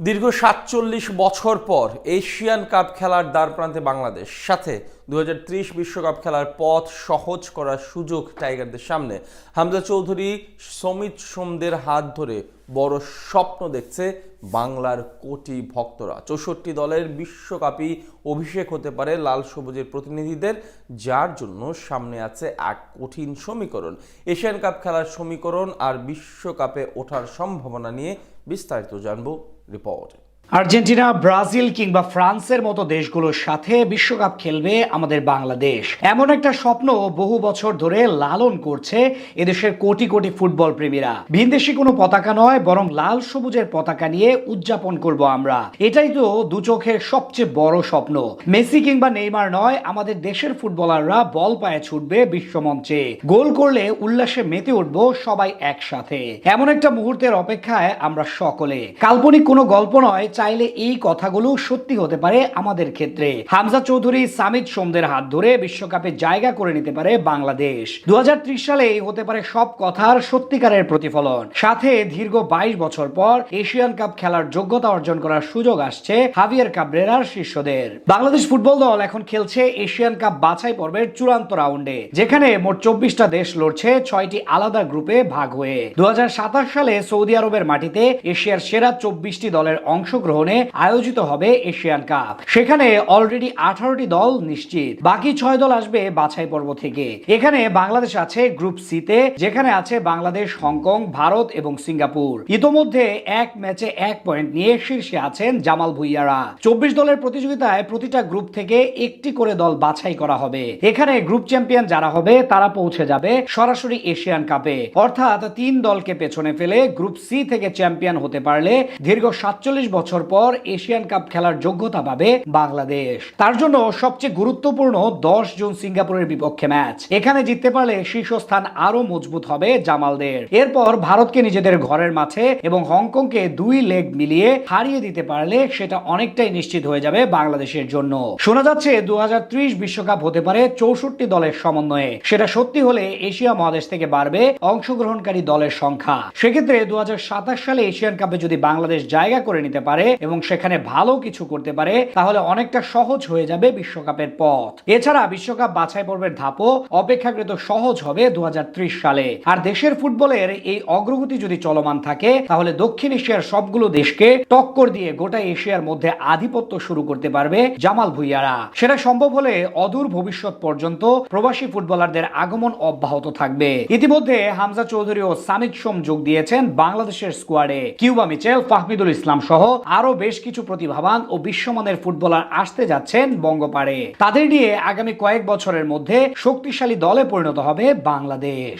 দীর্ঘ ৪৭ বছর পর এশিয়ান কাপ খেলার দ্বারপ্রান্তে বাংলাদেশ, সাথে ২০৩০ বিশ্বকাপ খেলার পথ সহজ করার সুযোগ টাইগারদের সামনে। হামজা চৌধুরী, সমিত সোমদের হাত ধরে বড় স্বপ্ন দেখছে বাংলার কোটি ভক্তরা। ৬৪ দলের বিশ্বকাপই অভিষেক হতে পারে লাল সবুজের প্রতিনিধিদের, যার জন্য সামনে আছে এক কঠিন সমীকরণ। এশিয়ান কাপ খেলার সমীকরণ আর বিশ্বকাপে ওঠার সম্ভাবনা নিয়ে বিস্তারিত জানবো রিপোর্ট। আর্জেন্টিনা, ব্রাজিল কিংবা ফ্রান্সের মতো দেশগুলোর সাথে বিশ্বকাপ খেলবে আমাদের বাংলাদেশ। এমন একটা স্বপ্ন বহু বছর ধরে লালন করছে এদেশের কোটি কোটি ফুটবল প্রেমীরা। ভিনদেশি কোনো পতাকা নয়, বরং লাল সবুজের পতাকা নিয়ে উদযাপন করব আমরা। এটাই তো দু চোখের সবচেয়ে বড় স্বপ্ন। মেসি কিংবা নেইমার নয়, আমাদের দেশের ফুটবলাররা বল পায়ে ছুটবে বিশ্বমঞ্চে। গোল করলে উল্লাসে মেতে উঠব সবাই একসাথে। এমন একটা মুহূর্তের অপেক্ষায় আমরা সকলে। কাল্পনিক কোনো গল্প নয়, চাইলে এই কথাগুলো সত্যি হতে পারে আমাদের ক্ষেত্রে। হামজা চৌধুরী, সামিত সোমদের হাত ধরে বিশ্বকাপে জায়গা করে নিতে পারে বাংলাদেশ। ২০৩০ সালে হতে পারে সব কথার সত্যিকারের প্রতিফলন। সাথে দীর্ঘ ২২ বছর পর এশিয়ান কাপ খেলার যোগ্যতা অর্জন করার সুযোগ আসছে হাভিয়ার কাবরেরার শিষ্যদের। বাংলাদেশ ফুটবল দল এখন খেলছে এশিয়ান কাপ বাছাই পর্বের চূড়ান্ত রাউন্ডে, যেখানে মোট ২৪টা দেশ লড়ছে ৬টি আলাদা গ্রুপে ভাগ হয়ে। ২০২৭ সালে সৌদি আরবের মাটিতে এশিয়ার সেরা ২৪টি দলের অংশগ্রহণে আয়োজিত হবে এশিয়ান কাপ। সেখানে অলরেডি 18টি দল নিশ্চিত, বাকি 6 দল আসবে বাছাই পর্ব থেকে। এখানে বাংলাদেশ আছে গ্রুপ সিতে, যেখানে আছে বাংলাদেশ, হংকং, ভারত এবং সিঙ্গাপুর। ইতোমধ্যে এক ম্যাচে 1 পয়েন্ট নিয়ে শীর্ষে আছেন জামাল ভুইয়ারা। 24 দলের প্রতিযোগিতায় প্রতিটা গ্রুপ থেকে একটি করে দল বাছাই করা হবে। এখানে গ্রুপ চ্যাম্পিয়ন যারা হবে তারা পৌঁছে যাবে সরাসরি এশিয়ান কাপে। অর্থাৎ 3 দলকে পেছনে ফেলে গ্রুপ সি থেকে চ্যাম্পিয়ন হতে পারলে দীর্ঘ 47 বছর পর এশিয়ান কাপ খেলার যোগ্যতা পাবে বাংলাদেশ। তার জন্য সবচেয়ে গুরুত্বপূর্ণ 10 জুন সিঙ্গাপুরের বিপক্ষে ম্যাচ। এখানে জিততে পারলে শীর্ষস্থান আরো মজবুত হবে জামালদের। এরপর ভারতকে নিজেদের ঘরের মাঠে এবং হংকংকে 2 লেগ মিলিয়ে হারিয়ে দিতে পারলে সেটা অনেকটাই নিশ্চিত হয়ে যাবে বাংলাদেশের জন্য। শোনা যাচ্ছে ২০৩০ বিশ্বকাপ হতে পারে 64 দলের সমন্বয়ে। সেটা সত্যি হলে এশিয়া মহাদেশ থেকে বাড়বে অংশগ্রহণকারী দলের সংখ্যা। সেক্ষেত্রে ২০২৭ সালে এশিয়ান কাপে যদি বাংলাদেশ জায়গা করে নিতে পারে এবং সেখানে ভালো কিছু করতে পারে, তাহলে অনেকটা সহজ হয়ে যাবে বিশ্বকাপের পথ। এছাড়া বিশ্বকাপ বাছাই পর্বের ধাপও অপেক্ষাকৃত সহজ হবে ২০৩০ সালে। আর দেশের ফুটবলের এই অগ্রগতি যদি চলমান থাকে, তাহলে দক্ষিণ এশিয়ার সবগুলো দেশকে টক্কর দিয়ে গোটা এশিয়ার মধ্যে আধিপত্য শুরু করতে পারবে জামাল ভুইয়ারা। সেটা সম্ভব হলে অদূর ভবিষ্যৎ পর্যন্ত প্রবাসী ফুটবলারদের আগমন অব্যাহত থাকবে। ইতিমধ্যে হামজা চৌধুরী ও সামিত সোম যোগ দিয়েছেন বাংলাদেশের স্কোয়াডে। কিউবা মিচেল, ফাহমিদুল ইসলাম সহ আরো বেশ কিছু প্রতিভাবান ও বিশ্বমানের ফুটবলার আসতে যাচ্ছেন বঙ্গপাড়ে। তাদের নিয়ে আগামী কয়েক বছরের মধ্যে শক্তিশালী দলে পরিণত হবে বাংলাদেশ।